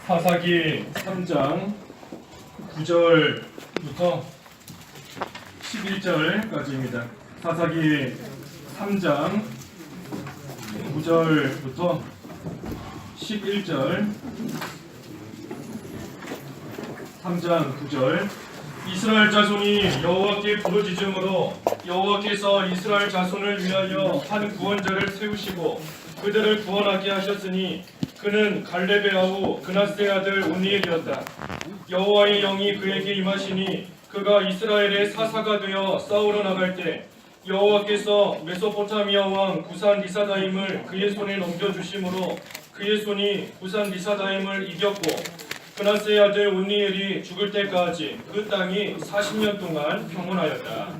사사기 3장 9절부터 11절까지입니다. 사사기 3장 9절부터 11절. 3장 9절. 이스라엘 자손이 여호와께 부르짖음으로 여호와께서 이스라엘 자손을 위하여 한 구원자를 세우시고 그들을 구원하게 하셨으니 그는 갈렙의 아우 그나스의 아들 온니엘이었다. 여호와의 영이 그에게 임하시니 그가 이스라엘의 사사가 되어 싸우러 나갈 때 여호와께서 메소포타미아 왕 구산 리사다임을 그의 손에 넘겨주심으로 그의 손이 구산 리사다임을 이겼고 그나스의 아들 온니엘이 죽을 때까지 그 땅이 40년 동안 평온하였다.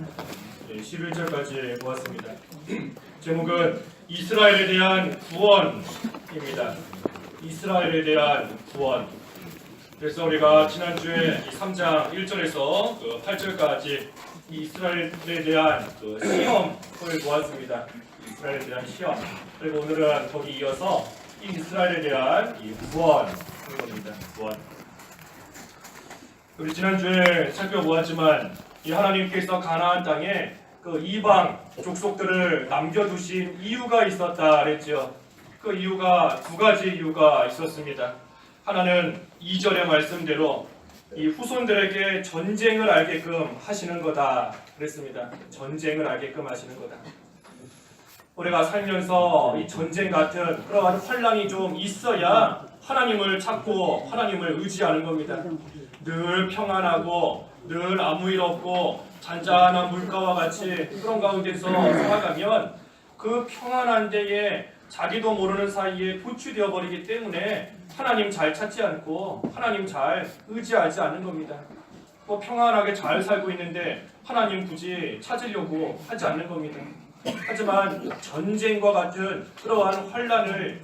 11절까지 보았습니다. 제목은 이스라엘에 대한 구원입니다. 이스라엘에 대한 구원. 그래서 우리가 지난주에 3장 1절에서 8절까지 이스라엘에 대한 시험을 보았습니다. 이스라엘에 대한 시험. 그리고 오늘은 거기 이어서 이스라엘에 대한 구원입니다. 구원. 우리 지난주에 살펴보았지만 이 하나님께서 가나안 땅에 그 이방 족속들을 남겨두신 이유가 있었다 그랬죠. 그 이유가 두 가지 이유가 있었습니다. 하나는 2절의 말씀대로 이 후손들에게 전쟁을 알게끔 하시는 거다 그랬습니다. 전쟁을 알게끔 하시는 거다. 우리가 살면서 이 전쟁 같은 그러한 환란이 좀 있어야 하나님을 찾고 하나님을 의지하는 겁니다. 늘 평안하고 늘 아무 일 없고 잔잔한 물가와 같이 그런 가운데서 살아가면 그 평안한 데에 자기도 모르는 사이에 도취되어 버리기 때문에 하나님 잘 찾지 않고 하나님 잘 의지하지 않는 겁니다. 뭐 평안하게 잘 살고 있는데 하나님 굳이 찾으려고 하지 않는 겁니다. 하지만 전쟁과 같은 그러한 환란을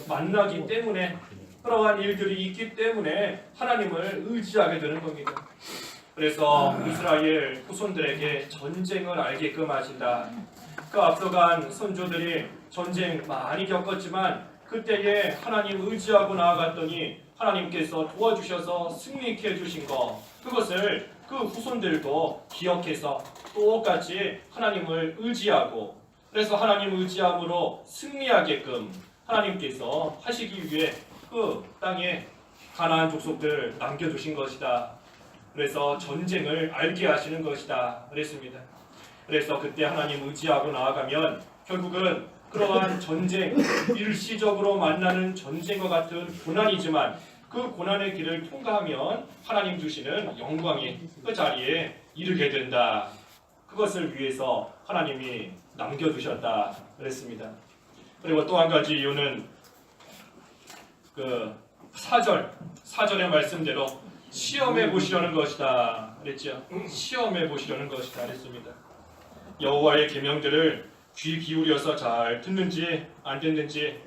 만나기 때문에 그러한 일들이 있기 때문에 하나님을 의지하게 되는 겁니다. 그래서 이스라엘 후손들에게 전쟁을 알게끔 하신다. 그 앞서간 선조들이 전쟁 많이 겪었지만 그때에 하나님 의지하고 나아갔더니 하나님께서 도와주셔서 승리케 해주신 것, 그것을 그 후손들도 기억해서 똑같이 하나님을 의지하고 그래서 하나님 의지함으로 승리하게끔 하나님께서 하시기 위해 그 땅에 가나안 족속들 남겨두신 것이다. 그래서 전쟁을 알게 하시는 것이다 그랬습니다. 그래서 그때 하나님 의지하고 나아가면 결국은 그러한 전쟁, 일시적으로 만나는 전쟁과 같은 고난이지만 그 고난의 길을 통과하면 하나님 주시는 영광의 그 자리에 이르게 된다. 그것을 위해서 하나님이 남겨두셨다 그랬습니다. 그리고 또 한 가지 이유는 그 4절의 말씀대로 시험해 보시려는 것이다 그랬죠. 시험해 보시려는 것이다 그랬습니다. 여호와의 계명들을 귀 기울여서 잘 듣는지 안 듣는지,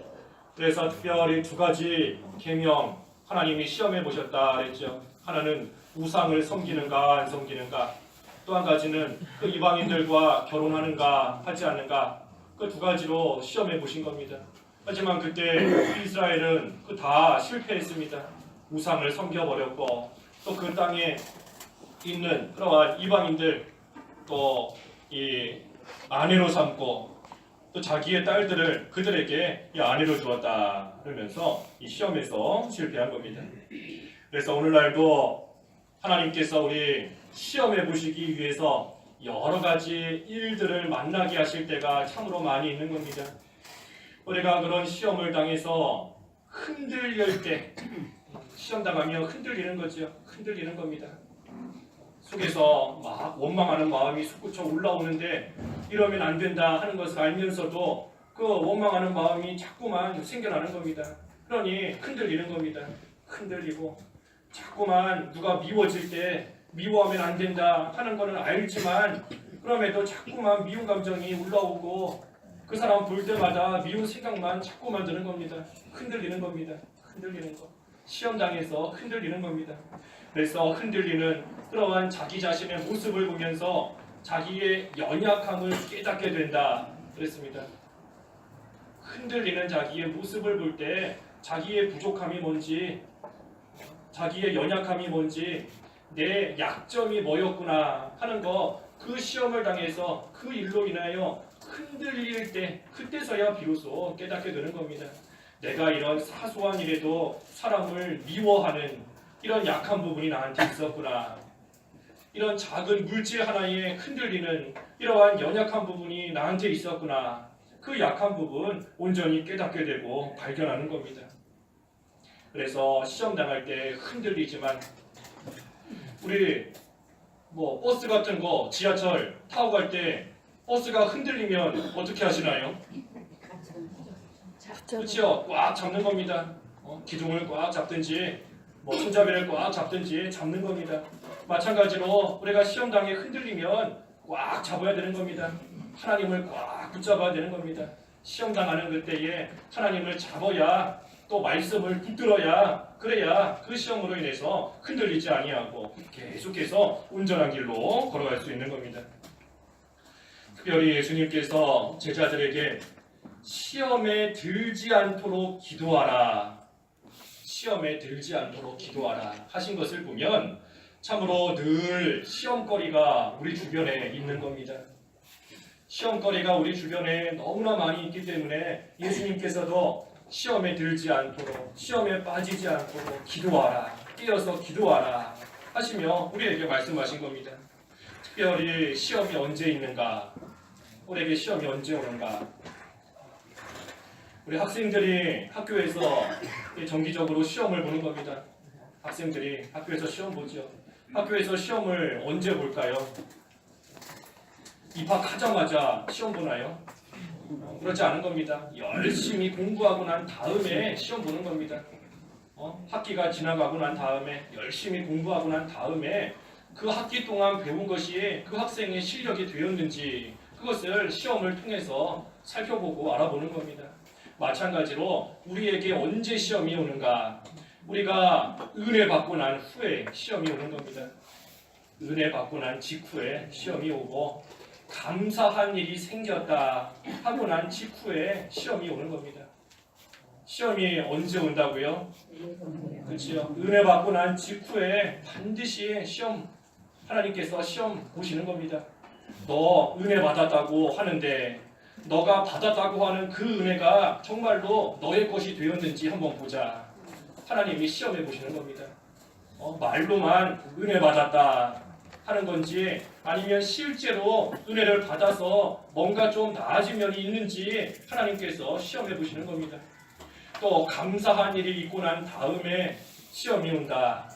그래서 특별히 두 가지 계명 하나님이 시험해 보셨다 그랬죠. 하나는 우상을 섬기는가 안 섬기는가, 또 한 가지는 그 이방인들과 결혼하는가 하지 않는가, 그 두 가지로 시험해 보신 겁니다. 하지만 그때 이스라엘은 다 실패했습니다. 우상을 섬겨버렸고 또 그 땅에 있는 그러한 이방인들 또 이 아내로 삼고 또 자기의 딸들을 그들에게 이 아내로 주었다 그러면서 이 시험에서 실패한 겁니다. 그래서 오늘날도 하나님께서 우리 시험해 보시기 위해서 여러 가지 일들을 만나게 하실 때가 참으로 많이 있는 겁니다. 우리가 그런 시험을 당해서 흔들릴 때, 시험 당하면 흔들리는 거죠. 흔들리는 겁니다. 속에서 막 원망하는 마음이 솟구쳐 올라오는데 이러면 안 된다 하는 것을 알면서도 그 원망하는 마음이 자꾸만 생겨나는 겁니다. 그러니 흔들리는 겁니다. 흔들리고 자꾸만 누가 미워질 때 미워하면 안 된다 하는 거는 알지만 그럼에도 자꾸만 미운 감정이 올라오고 그 사람 볼 때마다 미운 생각만 자꾸만 드는 겁니다. 흔들리는 겁니다. 흔들리는 거. 시험 당해서 흔들리는 겁니다. 그래서 흔들리는 그러한 자기 자신의 모습을 보면서 자기의 연약함을 깨닫게 된다 그랬습니다. 흔들리는 자기의 모습을 볼 때 자기의 부족함이 뭔지, 자기의 연약함이 뭔지, 내 약점이 뭐였구나 하는 거, 그 시험을 당해서 그 일로 인하여 흔들릴 때, 그때서야 비로소 깨닫게 되는 겁니다. 내가 이런 사소한 일에도 사람을 미워하는 이런 약한 부분이 나한테 있었구나. 이런 작은 물질 하나에 흔들리는 이러한 연약한 부분이 나한테 있었구나. 그 약한 부분 온전히 깨닫게 되고 발견하는 겁니다. 그래서 시험 당할 때 흔들리지만, 우리 버스 같은 거 지하철 타고 갈 때 버스가 흔들리면 어떻게 하시나요? 그렇죠? 꽉 잡는 겁니다. 기둥을 꽉 잡든지 손잡이를 꽉 잡든지 잡는 겁니다. 마찬가지로 우리가 시험당에 흔들리면 꽉 잡아야 되는 겁니다. 하나님을 꽉 붙잡아야 되는 겁니다. 시험당하는 그때에 하나님을 잡아야, 또 말씀을 붙들어야, 그래야 그 시험으로 인해서 흔들리지 아니하고 계속해서 온전한 길로 걸어갈 수 있는 겁니다. 특별히 예수님께서 제자들에게 시험에 들지 않도록 기도하라, 시험에 들지 않도록 기도하라 하신 것을 보면 참으로 늘 시험거리가 우리 주변에 있는 겁니다. 시험거리가 우리 주변에 너무나 많이 있기 때문에 예수님께서도 시험에 들지 않도록, 시험에 빠지지 않도록 기도하라, 깨어서 기도하라 하시며 우리에게 말씀하신 겁니다. 특별히 시험이 언제 있는가, 우리에게 시험이 언제 오는가. 우리 학생들이 학교에서 정기적으로 시험을 보는 겁니다. 학생들이 학교에서 시험 보죠. 학교에서 시험을 언제 볼까요? 입학하자마자 시험 보나요? 그렇지 않은 겁니다. 열심히 공부하고 난 다음에 시험 보는 겁니다. 학기가 지나가고 난 다음에, 열심히 공부하고 난 다음에 그 학기 동안 배운 것이 그 학생의 실력이 되었는지, 그것을 시험을 통해서 살펴보고 알아보는 겁니다. 마찬가지로 우리에게 언제 시험이 오는가, 우리가 은혜 받고 난 후에 시험이 오는 겁니다. 은혜 받고 난 직후에 시험이 오고, 감사한 일이 생겼다 하고 난 직후에 시험이 오는 겁니다. 시험이 언제 온다고요? 그렇죠. 은혜 받고 난 직후에 반드시 시험, 하나님께서 시험 보시는 겁니다. 너 은혜 받았다고 하는데, 너가 받았다고 하는 그 은혜가 정말로 너의 것이 되었는지 한번 보자. 하나님이 시험해 보시는 겁니다. 말로만 은혜 받았다 하는 건지, 아니면 실제로 은혜를 받아서 뭔가 좀 나아진 면이 있는지 하나님께서 시험해 보시는 겁니다. 또 감사한 일이 있고 난 다음에 시험이 온다.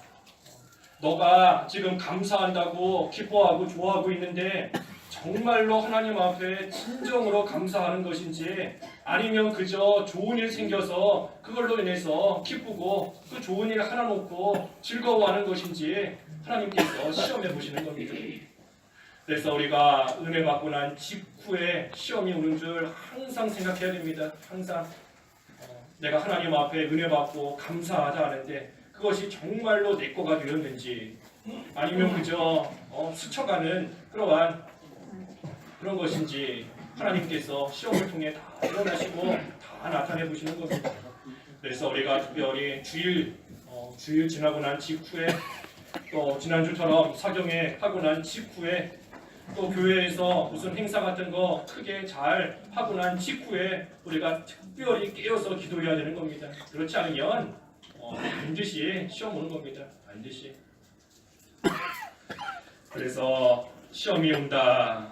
너가 지금 감사한다고 기뻐하고 좋아하고 있는데 정말로 하나님 앞에 진정으로 감사하는 것인지, 아니면 그저 좋은 일 생겨서 그걸로 인해서 기쁘고 그 좋은 일 하나 놓고 즐거워하는 것인지 하나님께서 시험해 보시는 겁니다. 그래서 우리가 은혜 받고 난 직후에 시험이 오는 줄 항상 생각해야 됩니다. 항상 내가 하나님 앞에 은혜 받고 감사하다 하는데 그것이 정말로 내 거가 되었는지, 아니면 그저 스쳐가는 그런 것인지 하나님께서 시험을 통해 다 드러나시고 다 나타내 보시는 겁니다. 그래서 우리가 특별히 주일 지나고 난 직후에, 또 지난주처럼 사경회 하고 난 직후에, 또 교회에서 무슨 행사 같은 거 크게 잘 하고 난 직후에 우리가 특별히 깨어서 기도해야 되는 겁니다. 그렇지 않으면 반드시 시험 오는 겁니다. 반드시. 그래서 시험이 온다.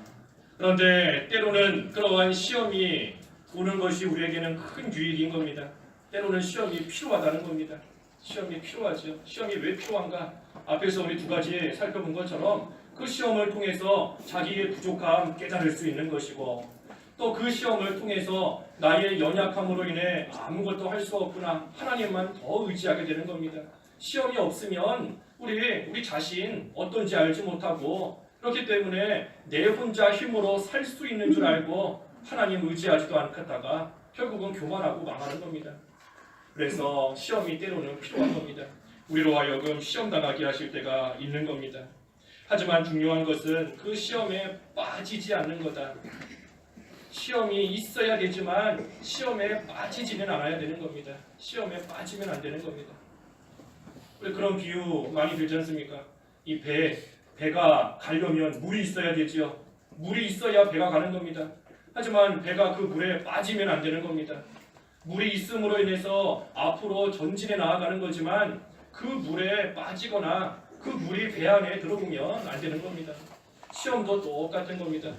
그런데 때로는 그러한 시험이 오는 것이 우리에게는 큰 유익인 겁니다. 때로는 시험이 필요하다는 겁니다. 시험이 필요하죠. 시험이 왜 필요한가? 앞에서 우리 두 가지 살펴본 것처럼 그 시험을 통해서 자기의 부족함 깨달을 수 있는 것이고, 또 그 시험을 통해서 나의 연약함으로 인해 아무것도 할 수 없구나, 하나님만 더 의지하게 되는 겁니다. 시험이 없으면 우리 자신 어떤지 알지 못하고, 그렇기 때문에 내 혼자 힘으로 살 수 있는 줄 알고 하나님 의지하지도 않다가 결국은 교만하고 망하는 겁니다. 그래서 시험이 때로는 필요한 겁니다. 우리로 하여금 시험 당하게 하실 때가 있는 겁니다. 하지만 중요한 것은 그 시험에 빠지지 않는 거다. 시험이 있어야 되지만 시험에 빠지지는 않아야 되는 겁니다. 시험에 빠지면 안 되는 겁니다. 우리 그런 비유 많이 들지 않습니까? 이 배가 가려면 물이 있어야 되지요. 물이 있어야 배가 가는 겁니다. 하지만 배가 그 물에 빠지면 안 되는 겁니다. 물이 있음으로 인해서 앞으로 전진해 나아가는 거지만 그 물에 빠지거나 그 물이 배 안에 들어오면 안 되는 겁니다. 시험도 똑같은 겁니다.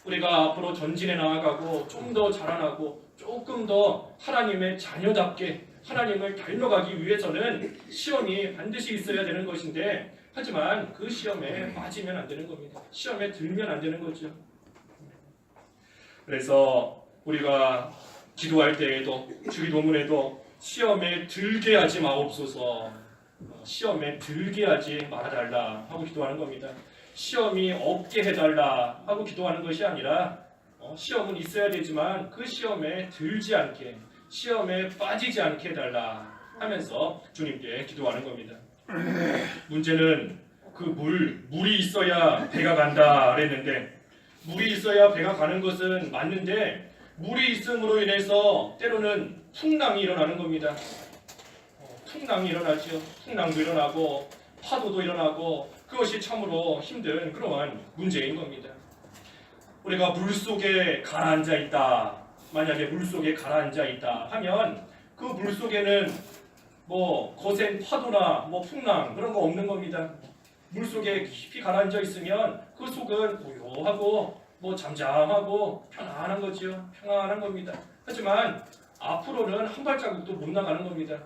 우리가 앞으로 전진해 나아가고 좀 더 자라나고 조금 더 하나님의 자녀답게 하나님을 닮아가기 위해서는 시험이 반드시 있어야 되는 것인데 하지만 그 시험에 빠지면 안 되는 겁니다. 시험에 들면 안 되는 거죠. 그래서 우리가 기도할 때에도 주기도문에도 시험에 들게 하지 마옵소서, 시험에 들게 하지 말아달라 하고 기도하는 겁니다. 시험이 없게 해달라 하고 기도하는 것이 아니라 시험은 있어야 되지만 그 시험에 들지 않게, 시험에 빠지지 않게 해달라 하면서 주님께 기도하는 겁니다. 문제는 그 물이 있어야 배가 간다 그랬는데, 물이 있어야 배가 가는 것은 맞는데 물이 있음으로 인해서 때로는 풍랑이 일어나는 겁니다. 풍랑이 일어나죠. 풍랑도 일어나고 파도도 일어나고 그것이 참으로 힘든 그러한 문제인 겁니다. 우리가 물속에 가라앉아 있다. 만약에 물속에 가라앉아 있다 하면 그 물속에는 뭐 거센 파도나 뭐 풍랑 그런 거 없는 겁니다. 물속에 깊이 가라앉아 있으면 그 속은 고요하고 뭐 잠잠하고 편안한 거지요. 평안한 겁니다. 하지만 앞으로는 한 발자국도 못 나가는 겁니다.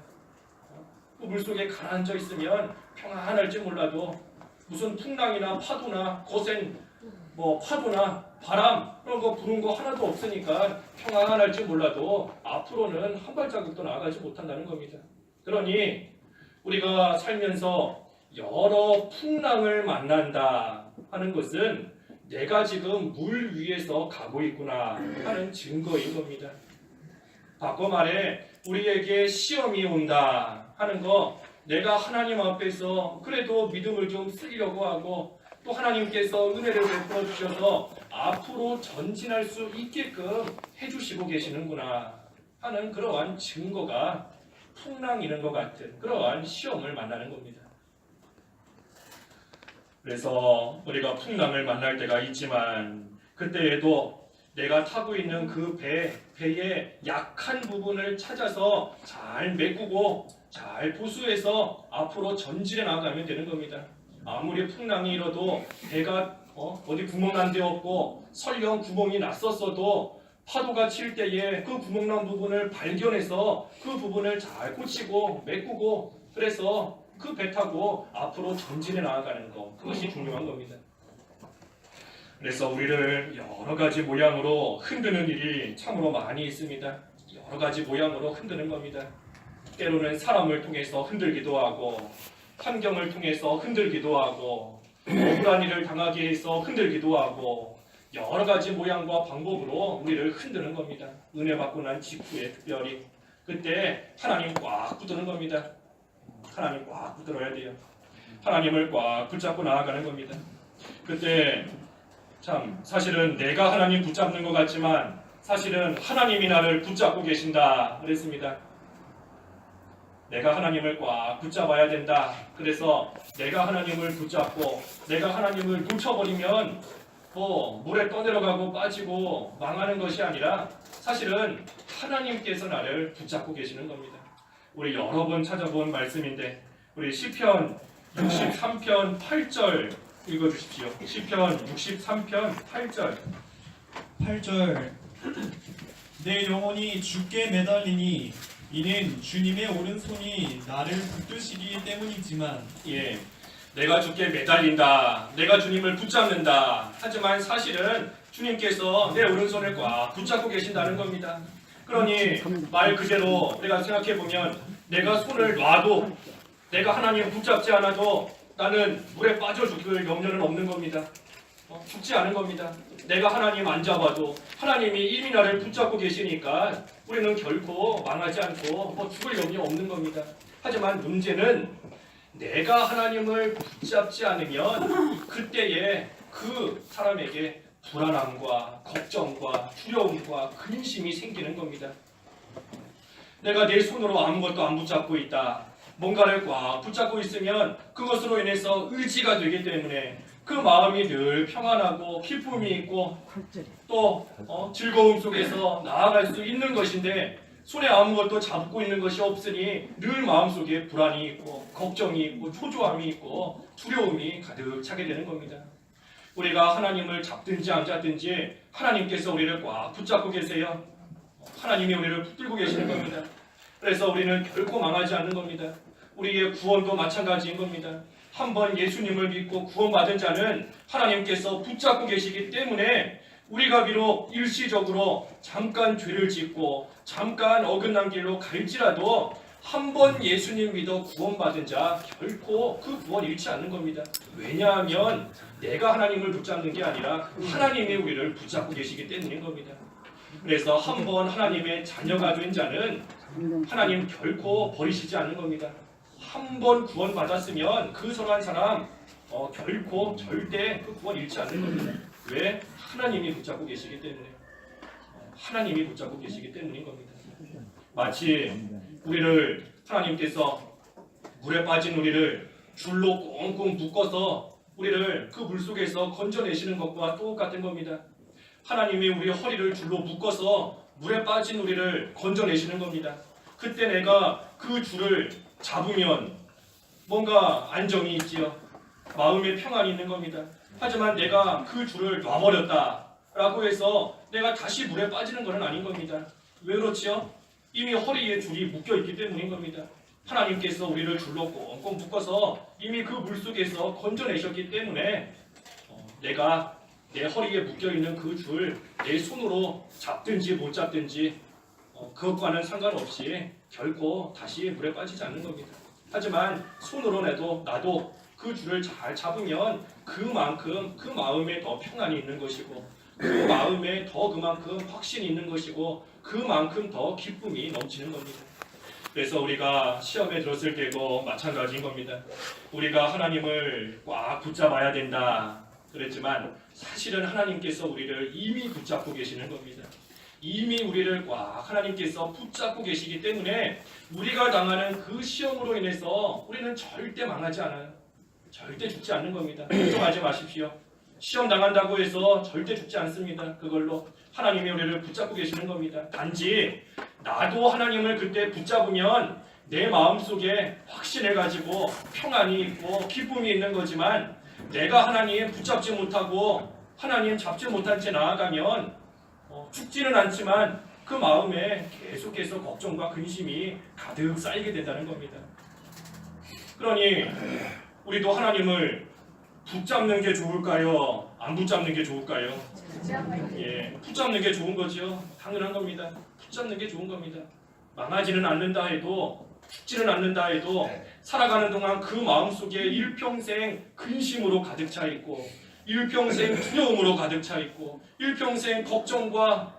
그 물속에 가라앉아 있으면 평안할지 몰라도 무슨 풍랑이나 파도나 거센 뭐 파도나 바람 그런 거 부는 거 하나도 없으니까 평안할지 몰라도 앞으로는 한 발자국도 나아가지 못한다는 겁니다. 그러니 우리가 살면서 여러 풍랑을 만난다 하는 것은 내가 지금 물 위에서 가고 있구나 하는 증거인 겁니다. 바꿔 말해 우리에게 시험이 온다 하는 거, 내가 하나님 앞에서 그래도 믿음을 좀 쓰려고 하고 또 하나님께서 은혜를 베풀어 주셔서 앞으로 전진할 수 있게끔 해주시고 계시는구나 하는 그러한 증거가 풍랑이는 것 같은 그러한 시험을 만나는 겁니다. 그래서 우리가 풍랑을 만날 때가 있지만 그때에도 내가 타고 있는 그 배의 약한 부분을 찾아서 잘 메꾸고 잘 보수해서 앞으로 전진해 나가면 되는 겁니다. 아무리 풍랑이 일어도 배가 어디 구멍 난 데 없고 설령 구멍이 났었어도 파도가 칠 때에 그 구멍 난 부분을 발견해서 그 부분을 잘 고치고 메꾸고 그래서 그 배 타고 앞으로 전진해 나아가는 것, 그것이 중요한 겁니다. 그래서 우리를 여러 가지 모양으로 흔드는 일이 참으로 많이 있습니다. 여러 가지 모양으로 흔드는 겁니다. 때로는 사람을 통해서 흔들기도 하고 환경을 통해서 흔들기도 하고 억울한 일을 당하게 해서 흔들기도 하고 여러 가지 모양과 방법으로 우리를 흔드는 겁니다. 은혜 받고 난 직후에 특별히 그때 하나님 꽉 붙드는 겁니다. 하나님 꽉 붙들어야 돼요. 하나님을 꽉 붙잡고 나아가는 겁니다. 그때 참 사실은 내가 하나님 붙잡는 것 같지만 사실은 하나님이 나를 붙잡고 계신다 그랬습니다. 내가 하나님을 꽉 붙잡아야 된다. 그래서 내가 하나님을 붙잡고 내가 하나님을 놓쳐버리면 뭐 물에 떠내려가고 빠지고 망하는 것이 아니라 사실은 하나님께서 나를 붙잡고 계시는 겁니다. 우리 여러 번 찾아본 말씀인데 우리 시편 63편 8절 읽어주십시오. 시편 63편 8절 8절 내 영혼이 주께 매달리니 이는 주님의 오른손이 나를 붙드시기 때문이지만 예, 내가 주께 매달린다. 내가 주님을 붙잡는다. 하지만 사실은 주님께서 내 오른손을 꽉 붙잡고 계신다는 겁니다. 그러니 말 그대로 우리가 생각해보면 내가 손을 놔도 내가 하나님 붙잡지 않아도 나는 물에 빠져 죽을 염려는 없는 겁니다. 죽지 않은 겁니다. 내가 하나님 안 잡아도 하나님이 이미 나를 붙잡고 계시니까 우리는 결코 망하지 않고 죽을 염려 없는 겁니다. 하지만 문제는 내가 하나님을 붙잡지 않으면 그때에 그 사람에게 불안함과 걱정과 두려움과 근심이 생기는 겁니다. 내가 내 손으로 아무것도 안 붙잡고 있다. 뭔가를 꽉 붙잡고 있으면 그것으로 인해서 의지가 되기 때문에 그 마음이 늘 평안하고 기쁨이 있고 또 즐거움 속에서 나아갈 수 있는 것인데 손에 아무것도 잡고 있는 것이 없으니 늘 마음속에 불안이 있고 걱정이 있고 초조함이 있고 두려움이 가득 차게 되는 겁니다. 우리가 하나님을 잡든지 안 잡든지 하나님께서 우리를 꽉 붙잡고 계세요. 하나님이 우리를 붙들고 계시는 겁니다. 그래서 우리는 결코 망하지 않는 겁니다. 우리의 구원도 마찬가지인 겁니다. 한번 예수님을 믿고 구원받은 자는 하나님께서 붙잡고 계시기 때문에 우리가 비록 일시적으로 잠깐 죄를 짓고 잠깐 어긋난 길로 갈지라도 한번 예수님 믿어 구원받은 자 결코 그 구원 잃지 않는 겁니다. 왜냐하면 내가 하나님을 붙잡는 게 아니라 하나님이 우리를 붙잡고 계시기 때문인 겁니다. 그래서 한번 하나님의 자녀가 된 자는 하나님 결코 버리시지 않는 겁니다. 한번 구원받았으면 그 선한 사람 결코 절대 그 구원 잃지 않는 겁니다. 왜? 하나님이 붙잡고 계시기 때문에. 하나님이 붙잡고 계시기 때문인 겁니다. 마치 우리를 하나님께서 물에 빠진 우리를 줄로 꽁꽁 묶어서 우리를 그 물속에서 건져내시는 것과 똑같은 겁니다. 하나님이 우리 허리를 줄로 묶어서 물에 빠진 우리를 건져내시는 겁니다. 그때 내가 그 줄을 잡으면 뭔가 안정이 있지요. 마음의 평안이 있는 겁니다. 하지만 내가 그 줄을 놔버렸다라고 해서 내가 다시 물에 빠지는 것은 아닌 겁니다. 왜 그렇지요? 이미 허리에 줄이 묶여있기 때문인 겁니다. 하나님께서 우리를 줄로 꽁꽁 묶어서 이미 그 물속에서 건져내셨기 때문에 내가 내 허리에 묶여있는 그 줄 내 손으로 잡든지 못 잡든지 그것과는 상관없이 결코 다시 물에 빠지지 않는 겁니다. 하지만 손으로 나도 그 줄을 잘 잡으면 그만큼 그 마음에 더 평안이 있는 것이고 그 마음에 더 그만큼 확신이 있는 것이고 그만큼 더 기쁨이 넘치는 겁니다. 그래서 우리가 시험에 들었을 때도 마찬가지인 겁니다. 우리가 하나님을 꽉 붙잡아야 된다 그랬지만 사실은 하나님께서 우리를 이미 붙잡고 계시는 겁니다. 이미 우리를 꽉 하나님께서 붙잡고 계시기 때문에 우리가 당하는 그 시험으로 인해서 우리는 절대 망하지 않아요. 절대 죽지 않는 겁니다. 걱정하지 마십시오. 시험 당한다고 해서 절대 죽지 않습니다. 그걸로 하나님이 우리를 붙잡고 계시는 겁니다. 단지 나도 하나님을 그때 붙잡으면 내 마음속에 확신해가지고 평안이 있고 기쁨이 있는 거지만 내가 하나님 붙잡지 못하고 하나님 잡지 못한 채 나아가면 죽지는 않지만 그 마음에 계속해서 걱정과 근심이 가득 쌓이게 된다는 겁니다. 그러니 우리도 하나님을 붙잡는 게 좋을까요? 안 붙잡는 게 좋을까요? 붙잡는 게 좋은 거죠. 당연한 겁니다. 붙잡는 게 좋은 겁니다. 망하지는 않는다 해도 죽지는 않는다 해도 살아가는 동안 그 마음속에 일평생 근심으로 가득 차 있고 일평생 두려움으로 가득 차 있고 일평생 걱정과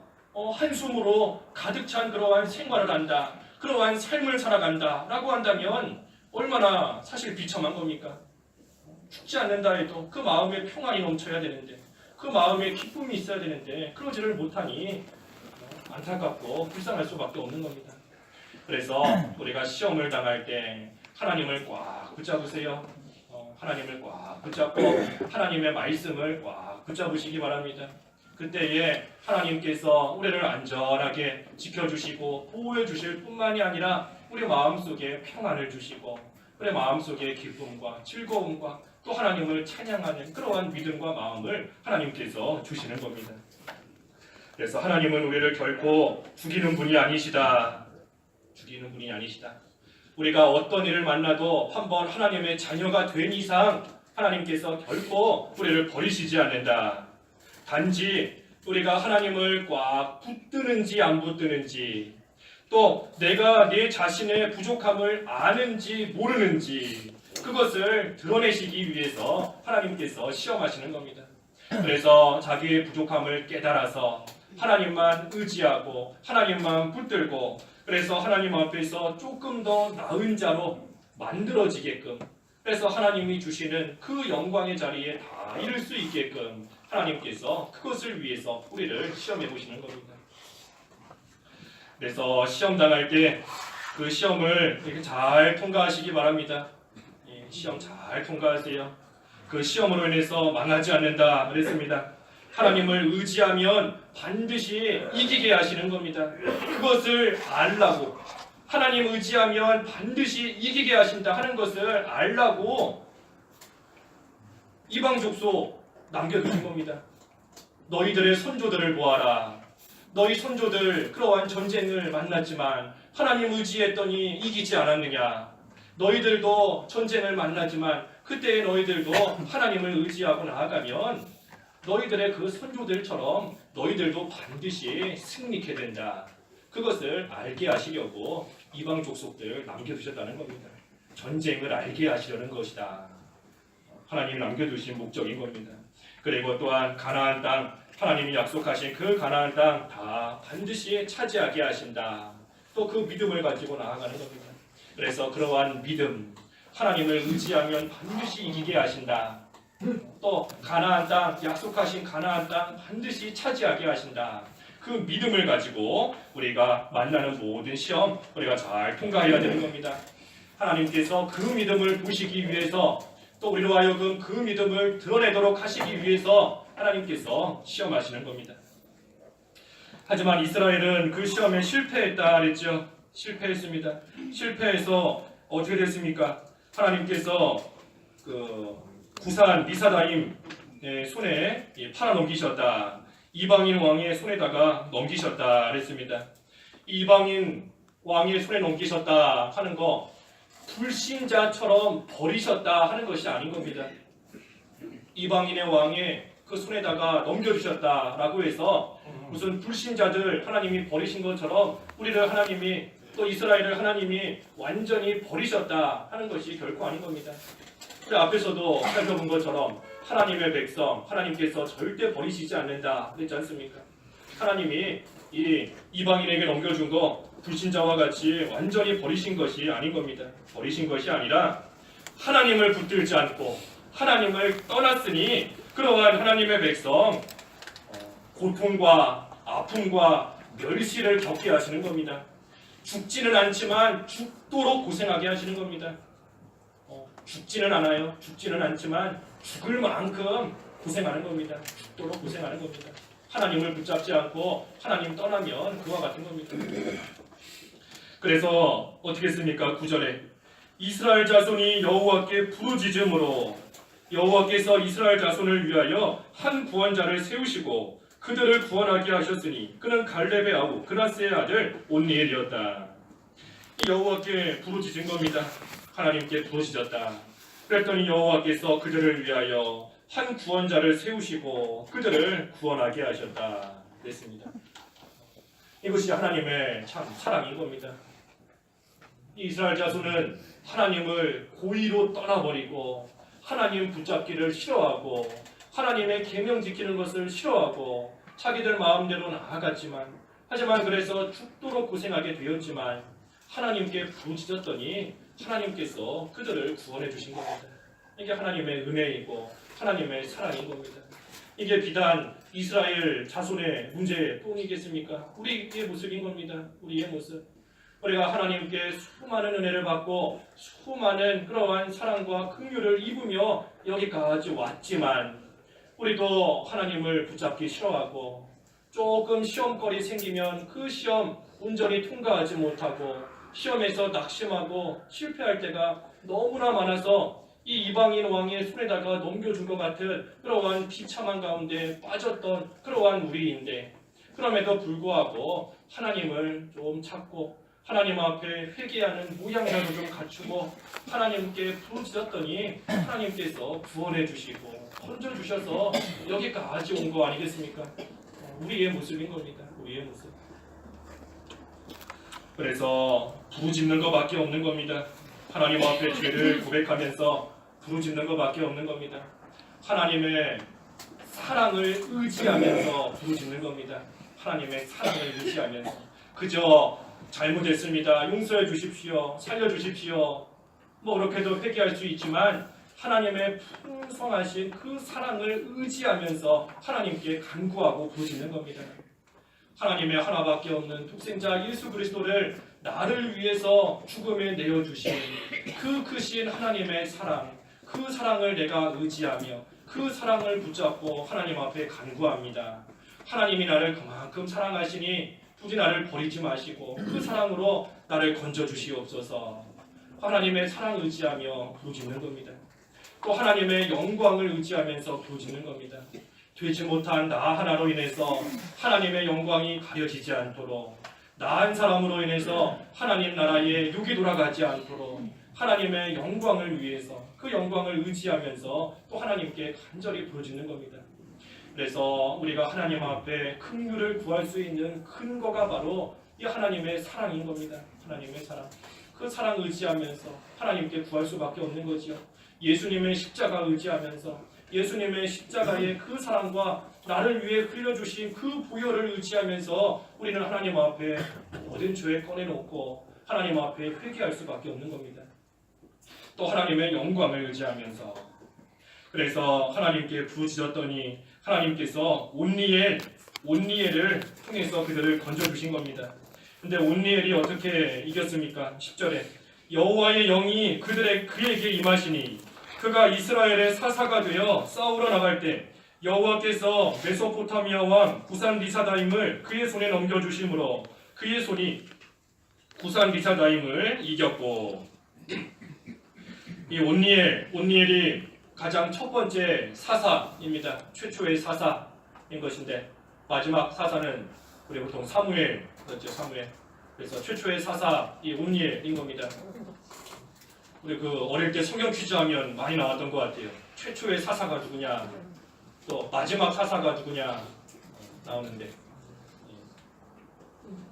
한숨으로 가득 찬 그러한 생활을 한다. 그러한 삶을 살아간다 라고 한다면 얼마나 사실 비참한 겁니까? 죽지 않는다 해도 그 마음에 평안이 넘쳐야 되는데 그 마음에 기쁨이 있어야 되는데 그러지를 못하니 안타깝고 불쌍할 수밖에 없는 겁니다. 그래서 우리가 시험을 당할 때 하나님을 꽉 붙잡으세요. 하나님을 꽉 붙잡고 하나님의 말씀을 꽉 붙잡으시기 바랍니다. 그때에 하나님께서 우리를 안전하게 지켜주시고 보호해 주실 뿐만이 아니라 우리 마음속에 평안을 주시고 우리 마음속에 기쁨과 즐거움과 또 하나님을 찬양하는 그러한 믿음과 마음을 하나님께서 주시는 겁니다. 그래서 하나님은 우리를 결코 죽이는 분이 아니시다. 죽이는 분이 아니시다. 우리가 어떤 일을 만나도 한번 하나님의 자녀가 된 이상 하나님께서 결코 우리를 버리시지 않는다. 단지 우리가 하나님을 꽉 붙드는지 안 붙드는지 또 내가 내 자신의 부족함을 아는지 모르는지 그것을 드러내시기 위해서 하나님께서 시험하시는 겁니다. 그래서 자기의 부족함을 깨달아서 하나님만 의지하고 하나님만 붙들고 그래서 하나님 앞에서 조금 더 나은 자로 만들어지게끔 그래서 하나님이 주시는 그 영광의 자리에 다 이룰 수 있게끔 하나님께서 그것을 위해서 우리를 시험해 보시는 겁니다. 그래서 시험 당할 때 그 시험을 이렇게 잘 통과하시기 바랍니다. 예, 시험 잘 통과하세요. 그 시험으로 인해서 망하지 않는다 그랬습니다. 하나님을 의지하면 반드시 이기게 하시는 겁니다. 그것을 알라고, 하나님 의지하면 반드시 이기게 하신다 하는 것을 알라고 이방 족속 남겨두신 겁니다. 너희들의 선조들을 보아라. 너희 선조들 그러한 전쟁을 만났지만 하나님 의지했더니 이기지 않았느냐. 너희들도 전쟁을 만나지만 그때 너희들도 하나님을 의지하고 나아가면 너희들의 그 선조들처럼 너희들도 반드시 승리케 된다. 그것을 알게 하시려고 이방 족속들 남겨두셨다는 겁니다. 전쟁을 알게 하시려는 것이다. 하나님 남겨두신 목적인 겁니다. 그리고 또한 가나안 땅, 하나님이 약속하신 그 가나안 땅 다 반드시 차지하게 하신다. 또 그 믿음을 가지고 나아가는 겁니다. 그래서 그러한 믿음, 하나님을 의지하면 반드시 이기게 하신다. 또 가나안 땅, 약속하신 가나안 땅 반드시 차지하게 하신다. 그 믿음을 가지고 우리가 만나는 모든 시험 우리가 잘 통과해야 되는 겁니다. 하나님께서 그 믿음을 보시기 위해서 또 우리로 하여금 그 믿음을 드러내도록 하시기 위해서 하나님께서 시험하시는 겁니다. 하지만 이스라엘은 그 시험에 실패했다 그랬죠. 실패했습니다. 실패해서 어떻게 됐습니까? 하나님께서 그 구산 미사다임 손에 팔아넘기셨다. 이방인 왕의 손에다가 넘기셨다 그랬습니다. 이방인 왕의 손에 넘기셨다 하는 거 불신자처럼 버리셨다 하는 것이 아닌 겁니다. 이방인의 왕의 그 손에다가 넘겨주셨다라고 해서 무슨 불신자들 하나님이 버리신 것처럼 우리를 하나님이 또 이스라엘을 하나님이 완전히 버리셨다 하는 것이 결코 아닌 겁니다. 앞에서도 살펴본 것처럼 하나님의 백성, 하나님께서 절대 버리시지 않는다 그랬지 않습니까? 하나님이 이 이방인에게 넘겨준 거 불신자와 같이 완전히 버리신 것이 아닌 겁니다. 버리신 것이 아니라 하나님을 붙들지 않고 하나님을 떠났으니 그러한 하나님의 백성 고통과 아픔과 멸시를 겪게 하시는 겁니다. 죽지는 않지만 죽도록 고생하게 하시는 겁니다. 죽지는 않아요. 죽지는 않지만 죽을 만큼 고생하는 겁니다. 죽도록 고생하는 겁니다. 하나님을 붙잡지 않고 하나님 떠나면 그와 같은 겁니다. 그래서 어떻게 했습니까? 9절에 이스라엘 자손이 여호와께 부르짖음으로 여호와께서 이스라엘 자손을 위하여 한 구원자를 세우시고 그들을 구원하게 하셨으니 그는 갈렙의 아우 그나스의 아들 온니엘이었다. 여호와께 부르짖은 겁니다. 하나님께 부르짖었다. 그랬더니 여호와께서 그들을 위하여 한 구원자를 세우시고 그들을 구원하게 하셨다. 그랬습니다. 이것이 하나님의 참 사랑인 겁니다. 이스라엘 자손은 하나님을 고의로 떠나버리고 하나님 붙잡기를 싫어하고 하나님의 계명 지키는 것을 싫어하고 자기들 마음대로 나아갔지만 하지만 그래서 죽도록 고생하게 되었지만 하나님께 부르짖었더니 하나님께서 그들을 구원해 주신 겁니다. 이게 하나님의 은혜이고 하나님의 사랑인 겁니다. 이게 비단 이스라엘 자손의 문제뿐이겠습니까? 우리의 모습인 겁니다. 우리의 모습. 우리가 하나님께 수많은 은혜를 받고 수많은 그러한 사랑과 긍휼을 입으며 여기까지 왔지만 우리도 하나님을 붙잡기 싫어하고 조금 시험거리 생기면 그 시험 온전히 통과하지 못하고 시험에서 낙심하고 실패할 때가 너무나 많아서 이 이방인 왕의 손에다가 넘겨준 것 같은 그러한 비참한 가운데 빠졌던 그러한 우리인데 그럼에도 불구하고 하나님을 좀 찾고 하나님 앞에 회개하는 모양이라도 좀 갖추고 하나님께 부르짖었더니 하나님께서 구원해 주시고 건져 주셔서 여기까지 온 거 아니겠습니까? 우리의 모습인 겁니다. 우리의 모습. 그래서 부르짖는 것밖에 없는 겁니다. 하나님 앞에 죄를 고백하면서 부르짖는 것밖에 없는 겁니다. 하나님의 사랑을 의지하면서 부르짖는 겁니다. 하나님의 사랑을 의지하면서 그저 잘못했습니다. 용서해 주십시오. 살려 주십시오. 뭐 그렇게도 회개할 수 있지만 하나님의 풍성하신 그 사랑을 의지하면서 하나님께 간구하고 부르짖는 겁니다. 하나님의 하나밖에 없는 독생자 예수 그리스도를 나를 위해서 죽음에 내어주신 그 크신 하나님의 사랑, 그 사랑을 내가 의지하며 그 사랑을 붙잡고 하나님 앞에 간구합니다. 하나님이 나를 그만큼 사랑하시니 부디 나를 버리지 마시고 그 사랑으로 나를 건져주시옵소서. 하나님의 사랑 의지하며 부르짖는 겁니다. 또 하나님의 영광을 의지하면서 부르짖는 겁니다. 되지 못한 나 하나로 인해서 하나님의 영광이 가려지지 않도록, 나 한 사람으로 인해서 하나님 나라의 육이 돌아가지 않도록 하나님의 영광을 위해서 그 영광을 의지하면서 또 하나님께 간절히 부르짖는 겁니다. 그래서 우리가 하나님 앞에 긍휼을 구할 수 있는 근거가 바로 이 하나님의 사랑인 겁니다. 하나님의 사랑. 그 사랑 의지하면서 하나님께 구할 수밖에 없는 거지요. 예수님의 십자가 의지하면서 예수님의 십자가의 그 사랑과 나를 위해 흘려주신 그 보혈을 의지하면서 우리는 하나님 앞에 모든 죄 꺼내놓고 하나님 앞에 회개할 수밖에 없는 겁니다. 또 하나님의 영광을 의지하면서, 그래서 하나님께 부르짖었더니 하나님께서 온니엘을 통해서 그들을 건져주신 겁니다. 근데 온니엘이 어떻게 이겼습니까? 10절에 여호와의 영이 그에게 임하시니 그가 이스라엘의 사사가 되어 싸우러 나갈 때 여호와께서 메소포타미아 왕 구산 리사다임을 그의 손에 넘겨주심으로 그의 손이 구산 리사다임을 이겼고, 이 온니엘이 가장 첫 번째 사사입니다. 최초의 사사인 것인데 마지막 사사는 우리 보통 사무엘 그렇죠, 사무엘. 그래서 최초의 사사 이 온니엘인 겁니다. 우리 어릴 때 성경 퀴즈하면 많이 나왔던 것 같아요. 최초의 사사가 누구냐, 또 마지막 사사가 누구냐 나오는데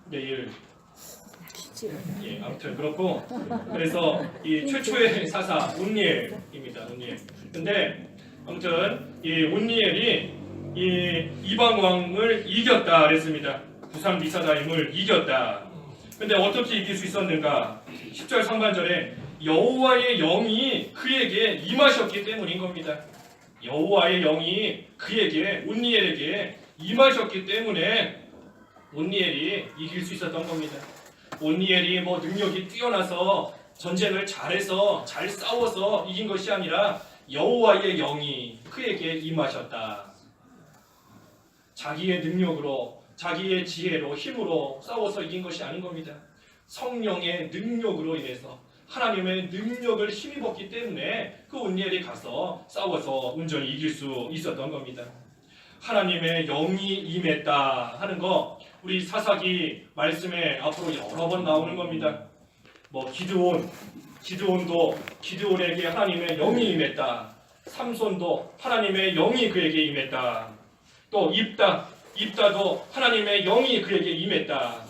내일 아무튼 그렇고, 그래서 이 최초의 사사 온니엘입니다. 온니엘. 근데 아무튼 이 온니엘이 이 이방 왕을 이겼다 그랬습니다. 구산 리사다임을 이겼다. 근데 어떻게 이길 수 있었는가? 10절 상반절에 여호와의 영이 그에게 임하셨기 때문인 겁니다. 여호와의 영이 그에게 온니엘에게 임하셨기 때문에 온니엘이 이길 수 있었던 겁니다. 온니엘이 능력이 뛰어나서 전쟁을 잘해서 잘 싸워서 이긴 것이 아니라 여호와의 영이 그에게 임하셨다. 자기의 능력으로, 자기의 지혜로, 힘으로 싸워서 이긴 것이 아닌 겁니다. 성령의 능력으로 인해서 하나님의 능력을 힘입었기 때문에 그 온니엘이 가서 싸워서 온전히 이길 수 있었던 겁니다. 하나님의 영이 임했다 하는 거 우리 사사기 말씀에 앞으로 여러 번 나오는 겁니다. 기드온에게 하나님의 영이 임했다. 삼손도 하나님의 영이 그에게 임했다. 또 입다도 하나님의 영이 그에게 임했다.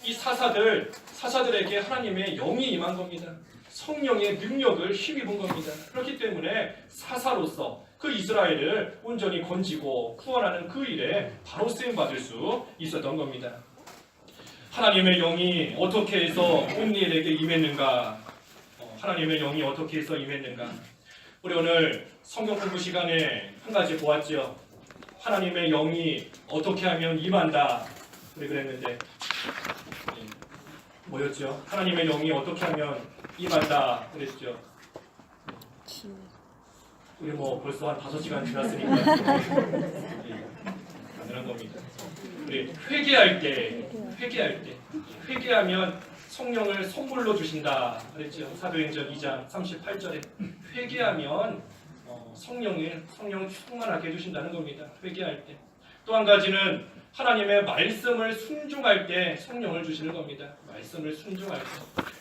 이 사사들에게 하나님의 영이 임한 겁니다. 성령의 능력을 힘입은 겁니다. 그렇기 때문에 사사로서 그 이스라엘을 온전히 건지고 구원하는 그 일에 바로 쓰임받을 수 있었던 겁니다. 하나님의 영이 어떻게 해서 온니엘에게 임했는가? 하나님의 영이 어떻게 해서 임했는가? 우리 오늘 성경 공부 시간에 한 가지 보았죠. 하나님의 영이 어떻게 하면 임한다. 우리 그랬는데 뭐였죠? 하나님의 영이 어떻게 하면 임한다 그랬죠. 우리 벌써 한 5시간 지났으니까 가능한 겁니다. 우리 회개하면 성령을 선물로 주신다 그랬죠. 사도행전 2장 38절에 회개하면 성령 충만하게 해주신다는 겁니다. 회개할 때. 또 한 가지는 하나님의 말씀을 순종할 때 성령을 주시는 겁니다. 말씀을 순종할 때.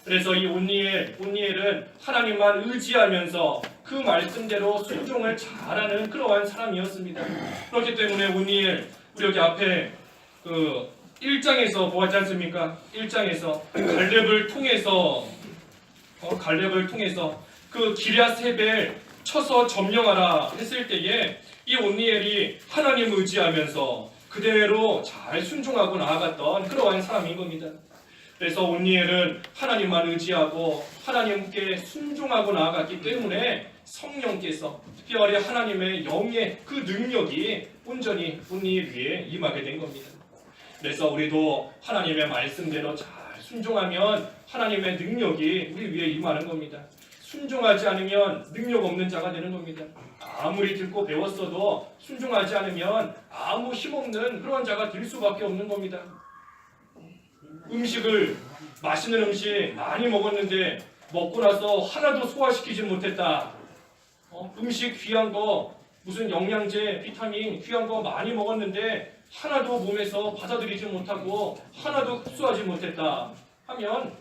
그래서 이 온니엘은 하나님만 의지하면서 그 말씀대로 순종을 잘하는 그러한 사람이었습니다. 그렇기 때문에 온니엘, 우리 여기 앞에 1장에서 보았지 않습니까? 1장에서 갈렙을 통해서 그 기럇세벨 쳐서 점령하라 했을 때에 이 온니엘이 하나님 의지하면서 그대로 잘 순종하고 나아갔던 그러한 사람인 겁니다. 그래서 온니엘은 하나님만 의지하고 하나님께 순종하고 나아갔기 때문에 성령께서 특별히 하나님의 영의 그 능력이 온전히 온니엘 위에 임하게 된 겁니다. 그래서 우리도 하나님의 말씀대로 잘 순종하면 하나님의 능력이 우리 위에 임하는 겁니다. 순종하지 않으면 능력 없는 자가 되는 겁니다. 아무리 듣고 배웠어도 순종하지 않으면 아무 힘없는 그런 자가 될 수밖에 없는 겁니다. 맛있는 음식 많이 먹었는데 먹고 나서 하나도 소화시키지 못했다. 음식 귀한 거, 무슨 영양제, 비타민 귀한 거 많이 먹었는데 하나도 몸에서 받아들이지 못하고 하나도 흡수하지 못했다 하면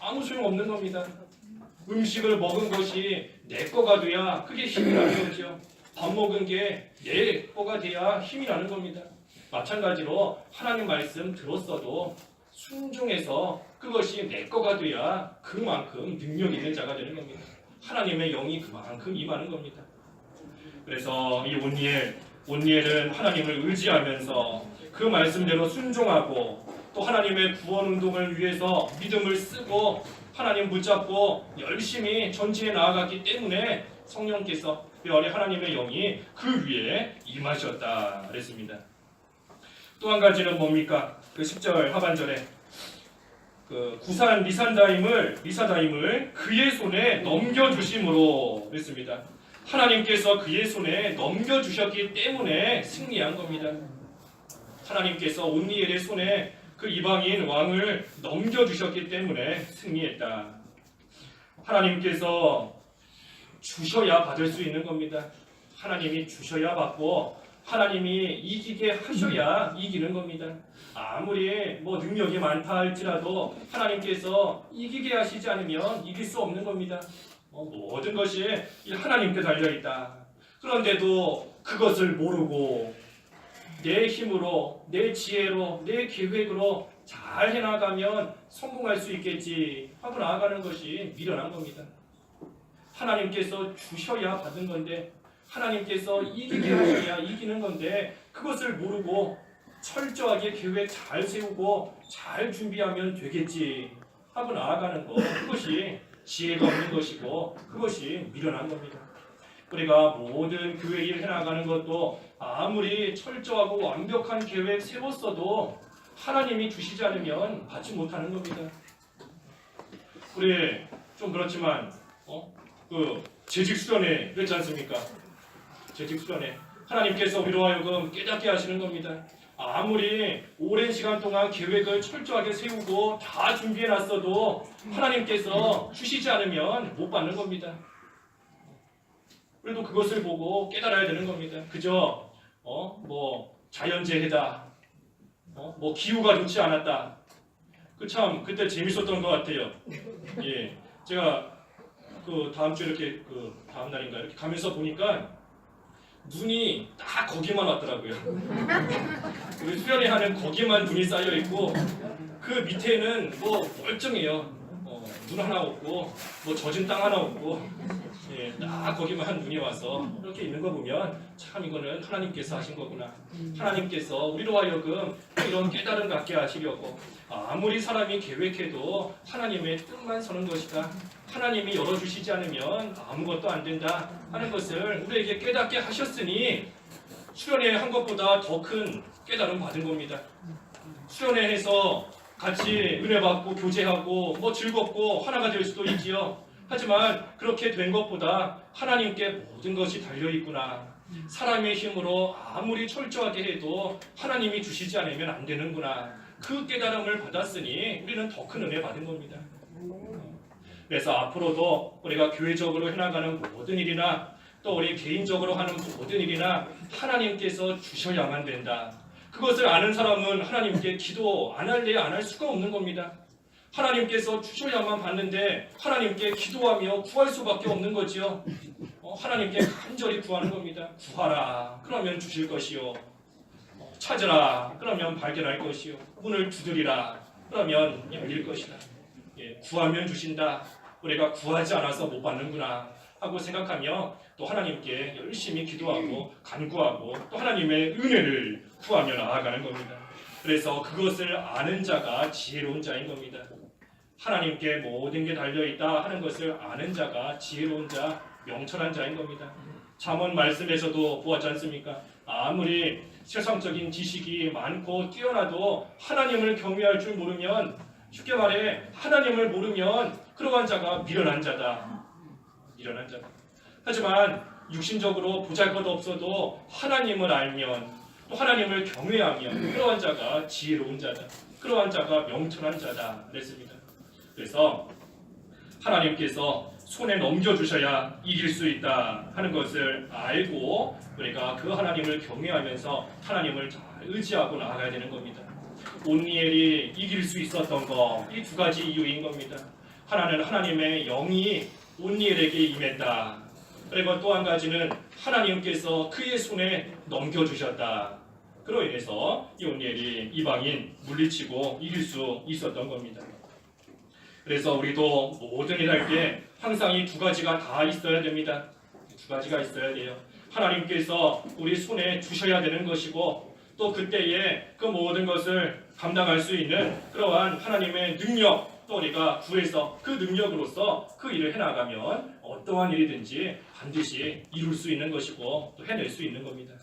아무 소용없는 겁니다. 음식을 먹은 것이 내 거가 돼야 그게 힘이 나는 거죠. 밥 먹은 게 내 거가 돼야 힘이 나는 겁니다. 마찬가지로 하나님 말씀 들었어도 순종해서 그것이 내 거가 돼야 그만큼 능력 있는 자가 되는 겁니다. 하나님의 영이 그만큼 임하는 겁니다. 그래서 이 온니엘은 하나님을 의지하면서 그 말씀대로 순종하고 또 하나님의 구원 운동을 위해서 믿음을 쓰고 하나님 붙잡고 열심히 전진해 나아갔기 때문에 성령께서 특별히 하나님의 영이 그 위에 임하셨다 그랬습니다. 또 한 가지는 뭡니까? 그 10절 하반절에 그 구산 리사다임을 그의 손에 넘겨주심으로 그랬습니다. 하나님께서 그의 손에 넘겨주셨기 때문에 승리한 겁니다. 하나님께서 온니엘의 손에 그 이방인 왕을 넘겨주셨기 때문에 승리했다. 하나님께서 주셔야 받을 수 있는 겁니다. 하나님이 주셔야 받고 하나님이 이기게 하셔야 이기는 겁니다. 아무리 능력이 많다 할지라도 하나님께서 이기게 하시지 않으면 이길 수 없는 겁니다. 모든 것이 하나님께 달려있다. 그런데도 그것을 모르고 내 힘으로, 내 지혜로, 내 계획으로 잘 해나가면 성공할 수 있겠지 하고 나아가는 것이 미련한 겁니다. 하나님께서 주셔야 받은 건데 하나님께서 이기게 하셔야 이기는 건데 그것을 모르고 철저하게 계획 잘 세우고 잘 준비하면 되겠지 하고 나아가는 것, 그것이 지혜가 없는 것이고 그것이 미련한 겁니다. 우리가 모든 교회 일 해나가는 것도 아무리 철저하고 완벽한 계획 세웠어도 하나님이 주시지 않으면 받지 못하는 겁니다. 우리 좀 그렇지만 그 재직 수련회 그랬지 않습니까? 재직 수련회 하나님께서 우리로 하여금 깨닫게 하시는 겁니다. 아무리 오랜 시간 동안 계획을 철저하게 세우고 다 준비해놨어도 하나님께서 주시지 않으면 못 받는 겁니다. 그래도 그것을 보고 깨달아야 되는 겁니다. 그저 자연재해다, 기후가 좋지 않았다. 참 그때 재밌었던 것 같아요. 예, 제가 그 다음 주 이렇게 다음 날인가 이렇게 가면서 보니까 눈이 다 거기만 왔더라고요. 우리 수련회 하는 거기만 눈이 쌓여 있고 그 밑에는 멀쩡해요. 눈 하나 없고 젖은 땅 하나 없고 딱 거기만 눈이 와서 이렇게 있는 거 보면 참 이거는 하나님께서 하신 거구나. 하나님께서 우리로 하여금 이런 깨달음 갖게 하시려고 아무리 사람이 계획해도 하나님의 뜻만 서는 것이다. 하나님이 열어주시지 않으면 아무것도 안 된다 하는 것을 우리에게 깨닫게 하셨으니 수련회 한 것보다 더 큰 깨달음 받은 겁니다. 수련회에서 같이 은혜 받고 교제하고 즐겁고 하나가 될 수도 있지요. 하지만 그렇게 된 것보다 하나님께 모든 것이 달려있구나. 사람의 힘으로 아무리 철저하게 해도 하나님이 주시지 않으면 안 되는구나. 그 깨달음을 받았으니 우리는 더 큰 은혜 받은 겁니다. 그래서 앞으로도 우리가 교회적으로 해나가는 모든 일이나 또 우리 개인적으로 하는 모든 일이나 하나님께서 주셔야만 된다. 그것을 아는 사람은 하나님께 기도 안 할래 안 할 수가 없는 겁니다. 하나님께서 주셔야만 받는데 하나님께 기도하며 구할 수밖에 없는 거지요. 하나님께 간절히 구하는 겁니다. 구하라 그러면 주실 것이요. 찾으라 그러면 발견할 것이요. 문을 두드리라 그러면 열릴 것이다. 구하면 주신다. 우리가 구하지 않아서 못 받는구나 하고 생각하며 또 하나님께 열심히 기도하고 간구하고 또 하나님의 은혜를 구하며 나아가는 겁니다. 그래서 그것을 아는 자가 지혜로운 자인 겁니다. 하나님께 모든 게 달려있다 하는 것을 아는 자가 지혜로운 자, 명철한 자인 겁니다. 잠언 말씀에서도 보았지 않습니까? 아무리 세상적인 지식이 많고 뛰어나도 하나님을 경외할 줄 모르면, 쉽게 말해 하나님을 모르면 그러한 자가 미련한 자다. 미련한 자다. 하지만 육신적으로 보잘것없어도 하나님을 알면, 또 하나님을 경외하면 그러한 자가 지혜로운 자다. 그러한 자가 명철한 자다 그랬습니다. 그래서 하나님께서 손에 넘겨주셔야 이길 수 있다 하는 것을 알고 우리가 그 하나님을 경외하면서 하나님을 잘 의지하고 나아가야 되는 겁니다. 온니엘이 이길 수 있었던 거, 이 두 가지 이유인 겁니다. 하나는 하나님의 영이 온니엘에게 임했다. 그리고 또 한 가지는 하나님께서 그의 손에 넘겨주셨다. 그로 인해서 이 온니엘이 이방인 물리치고 이길 수 있었던 겁니다. 그래서 우리도 모든 일 할 때 항상 이 두 가지가 다 있어야 됩니다. 두 가지가 있어야 돼요. 하나님께서 우리 손에 주셔야 되는 것이고, 또 그때에 그 모든 것을 감당할 수 있는 그러한 하나님의 능력, 또 우리가 구해서 그 능력으로서 그 일을 해나가면 어떠한 일이든지 반드시 이룰 수 있는 것이고 또 해낼 수 있는 겁니다.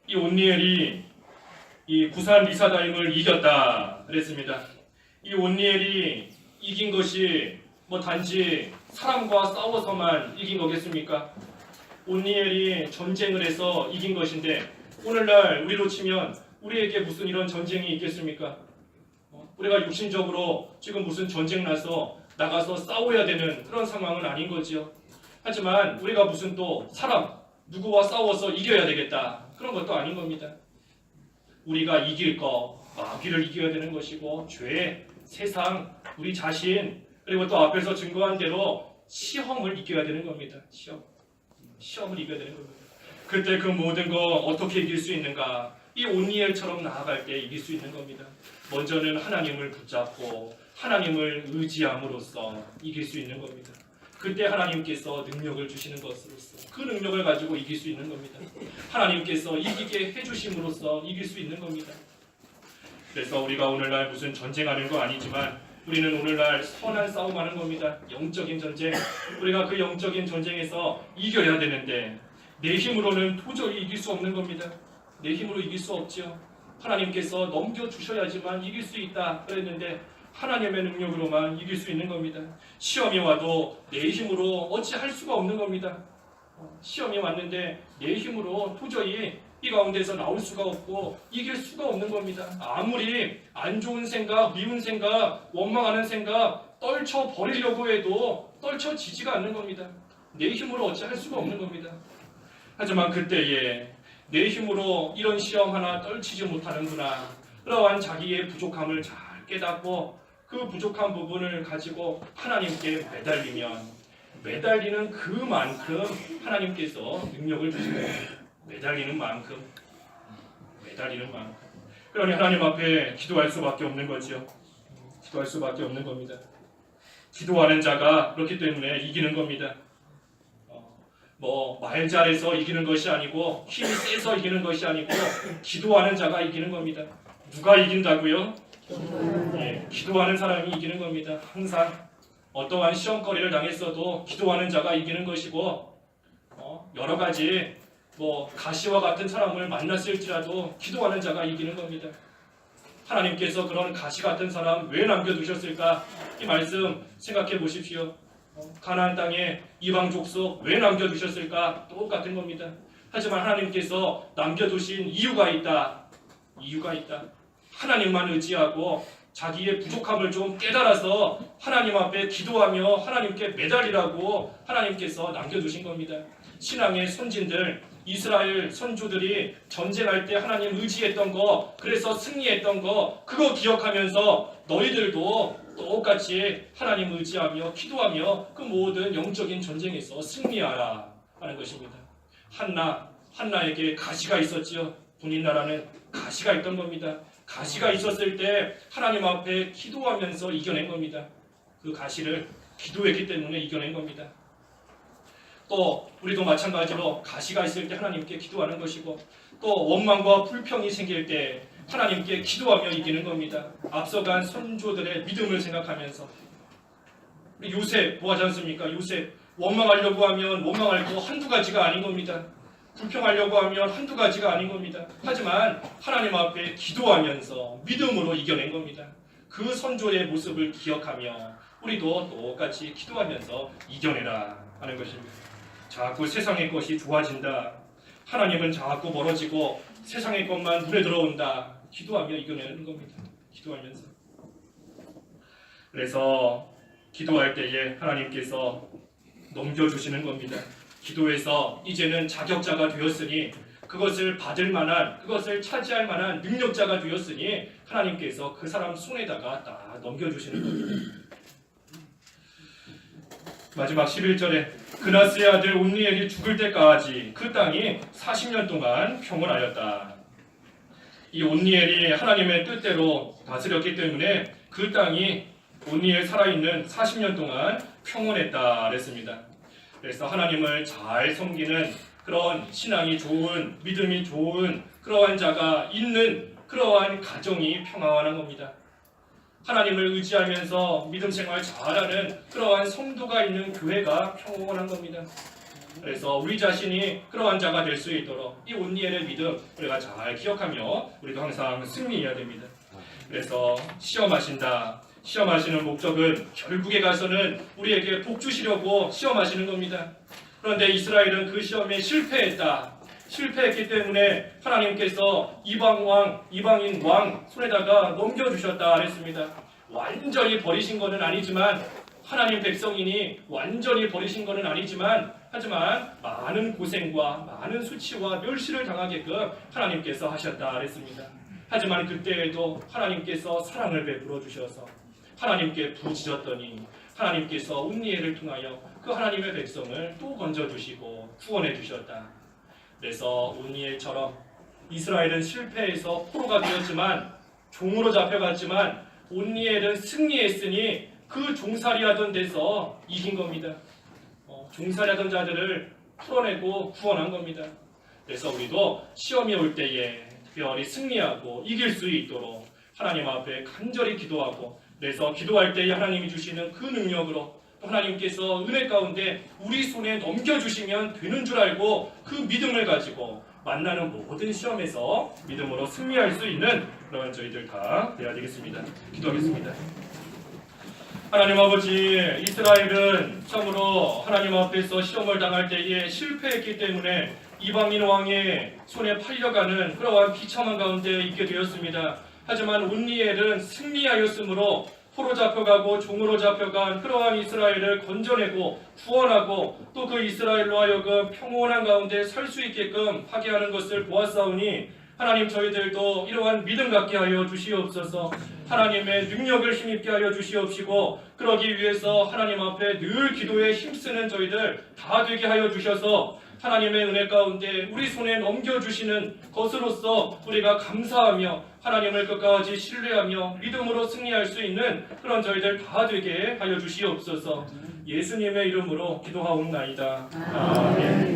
이 온니엘이 이 부산 리사다임을 이겼다 그랬습니다. 이 온니엘이 이긴 것이 단지 사람과 싸워서만 이긴 거겠습니까? 온니엘이 전쟁을 해서 이긴 것인데, 오늘날 우리로 치면 우리에게 무슨 이런 전쟁이 있겠습니까? 우리가 육신적으로 지금 무슨 전쟁 나서 나가서 싸워야 되는 그런 상황은 아닌 거지요. 하지만 우리가 무슨 또 사람 누구와 싸워서 이겨야 되겠다 그런 것도 아닌 겁니다. 우리가 이길 거, 마귀를 이겨야 되는 것이고, 죄, 세상, 우리 자신, 그리고 또 앞에서 증거한 대로 시험을 이겨야 되는 겁니다. 시험을 이겨야 되는 겁니다. 그때 그 모든 거 어떻게 이길 수 있는가? 이 온니엘처럼 나아갈 때 이길 수 있는 겁니다. 먼저는 하나님을 붙잡고 하나님을 의지함으로써 이길 수 있는 겁니다. 그때 하나님께서 능력을 주시는 것으로서 그 능력을 가지고 이길 수 있는 겁니다. 하나님께서 이기게 해주심으로써 이길 수 있는 겁니다. 그래서 우리가 오늘날 무슨 전쟁하는 거 아니지만 우리는 오늘날 선한 싸움하는 겁니다. 영적인 전쟁. 우리가 그 영적인 전쟁에서 이겨야 되는데 내 힘으로는 도저히 이길 수 없는 겁니다. 내 힘으로 이길 수 없지요. 하나님께서 넘겨주셔야지만 이길 수 있다 그랬는데 하나님의 능력으로만 이길 수 있는 겁니다. 시험이 와도 내 힘으로 어찌 할 수가 없는 겁니다. 시험이 왔는데 내 힘으로 도저히 이 가운데서 나올 수가 없고 이길 수가 없는 겁니다. 아무리 안 좋은 생각, 미운 생각, 원망하는 생각 떨쳐버리려고 해도 떨쳐지지가 않는 겁니다. 내 힘으로 어찌 할 수가 없는 겁니다. 하지만 그때에 내 힘으로 이런 시험 하나 떨치지 못하는구나, 그러한 자기의 부족함을 잘 깨닫고 그 부족한 부분을 가지고 하나님께 매달리는 그만큼 하나님께서 능력을 주십니다. 매달리는 만큼. 그러니 하나님 앞에 기도할 수밖에 없는 거지요. 기도할 수밖에 없는 겁니다. 기도하는 자가 그렇기 때문에 이기는 겁니다. 말 잘해서 이기는 것이 아니고 힘이 세서 이기는 것이 아니고 기도하는 자가 이기는 겁니다. 누가 이긴다고요? 기도하는 사람이 이기는 겁니다. 항상 어떠한 시험거리를 당했어도 기도하는 자가 이기는 것이고, 여러 가지 가시와 같은 사람을 만났을지라도 기도하는 자가 이기는 겁니다. 하나님께서 그런 가시 같은 사람 왜 남겨두셨을까? 이 말씀 생각해 보십시오. 가나안 땅에 이방 족속 왜 남겨두셨을까? 똑같은 겁니다. 하지만 하나님께서 남겨두신 이유가 있다. 하나님만 의지하고 자기의 부족함을 좀 깨달아서 하나님 앞에 기도하며 하나님께 매달리라고 하나님께서 남겨두신 겁니다. 신앙의 선진들, 이스라엘 선조들이 전쟁할 때 하나님 의지했던 거, 그래서 승리했던 거, 그거 기억하면서 너희들도 똑같이 하나님 의지하며 기도하며 그 모든 영적인 전쟁에서 승리하라 하는 것입니다. 한나에게 가시가 있었지요. 본인 나라는 가시가 있던 겁니다. 가시가 있었을 때 하나님 앞에 기도하면서 이겨낸 겁니다. 그 가시를 기도했기 때문에 이겨낸 겁니다. 또 우리도 마찬가지로 가시가 있을 때 하나님께 기도하는 것이고 또 원망과 불평이 생길 때 하나님께 기도하며 이기는 겁니다. 앞서간 선조들의 믿음을 생각하면서 우리 요셉 뭐 하지 않습니까? 요셉 원망하려고 하면 원망할 거 한두 가지가 아닌 겁니다. 불평하려고 하면 한두 가지가 아닌 겁니다. 하지만 하나님 앞에 기도하면서 믿음으로 이겨낸 겁니다. 그 선조의 모습을 기억하며 우리도 똑같이 기도하면서 이겨내라 하는 것입니다. 자꾸 세상의 것이 좋아진다. 하나님은 자꾸 멀어지고 세상의 것만 눈에 들어온다. 기도하며 이겨내는 겁니다. 기도하면서. 그래서 기도할 때에 하나님께서 넘겨주시는 겁니다. 기도에서 이제는 자격자가 되었으니 그것을 받을 만한, 그것을 차지할 만한 능력자가 되었으니 하나님께서 그 사람 손에다가 딱 넘겨주시는 겁니다. 마지막 11절에 그나스의 아들 온니엘이 죽을 때까지 그 땅이 40년 동안 평온하였다. 이 온니엘이 하나님의 뜻대로 다스렸기 때문에 그 땅이 온니엘 살아있는 40년 동안 평온했다 그랬습니다. 그래서 하나님을 잘 섬기는 그런 신앙이 좋은, 믿음이 좋은 그러한 자가 있는 그러한 가정이 평안한 겁니다. 하나님을 의지하면서 믿음 생활 잘하는 그러한 성도가 있는 교회가 평온한 겁니다. 그래서 우리 자신이 그러한 자가 될 수 있도록 이 온니엘의 믿음 우리가 잘 기억하며 우리도 항상 승리해야 됩니다. 그래서 시험하신다. 시험하시는 목적은 결국에 가서는 우리에게 복 주시려고 시험하시는 겁니다. 그런데 이스라엘은 그 시험에 실패했다. 실패했기 때문에 하나님께서 이방인 왕 손에다가 넘겨주셨다 그랬습니다. 완전히 버리신 것은 아니지만 하나님 백성이니 완전히 버리신 것은 아니지만 하지만 많은 고생과 많은 수치와 멸시를 당하게끔 하나님께서 하셨다 그랬습니다. 하지만 그때에도 하나님께서 사랑을 베풀어 주셔서 하나님께 부지졌더니 하나님께서 온니엘을 통하여 그 하나님의 백성을 또 건져주시고 구원해 주셨다. 그래서 온니엘처럼 이스라엘은 실패해서 포로가 되었지만 종으로 잡혀갔지만 온니엘은 승리했으니 그 종살이하던 데서 이긴 겁니다. 종살이하던 자들을 풀어내고 구원한 겁니다. 그래서 우리도 시험이 올 때에 특별히 승리하고 이길 수 있도록 하나님 앞에 간절히 기도하고 그래서 기도할 때에 하나님이 주시는 그 능력으로 하나님께서 은혜 가운데 우리 손에 넘겨주시면 되는 줄 알고 그 믿음을 가지고 만나는 모든 시험에서 믿음으로 승리할 수 있는 그런 저희들 다 되어야 되겠습니다. 기도하겠습니다. 하나님 아버지, 이스라엘은 참으로 하나님 앞에서 시험을 당할 때에 실패했기 때문에 이방인 왕의 손에 팔려가는 그러한 비참한 가운데 있게 되었습니다. 하지만 온니엘은 승리하였으므로 포로 잡혀가고 종으로 잡혀간 그러한 이스라엘을 건져내고 구원하고 또 그 이스라엘로 하여금 평온한 가운데 살 수 있게끔 하게 하는 것을 보았사오니 하나님 저희들도 이러한 믿음 갖게 하여 주시옵소서. 하나님의 능력을 힘입게 하여 주시옵시고 그러기 위해서 하나님 앞에 늘 기도에 힘쓰는 저희들 다 되게 하여 주셔서 하나님의 은혜 가운데 우리 손에 넘겨주시는 것으로서 우리가 감사하며 하나님을 끝까지 신뢰하며 믿음으로 승리할 수 있는 그런 저희들 다 되게 하여 주시옵소서. 예수님의 이름으로 기도하옵나이다. 아멘.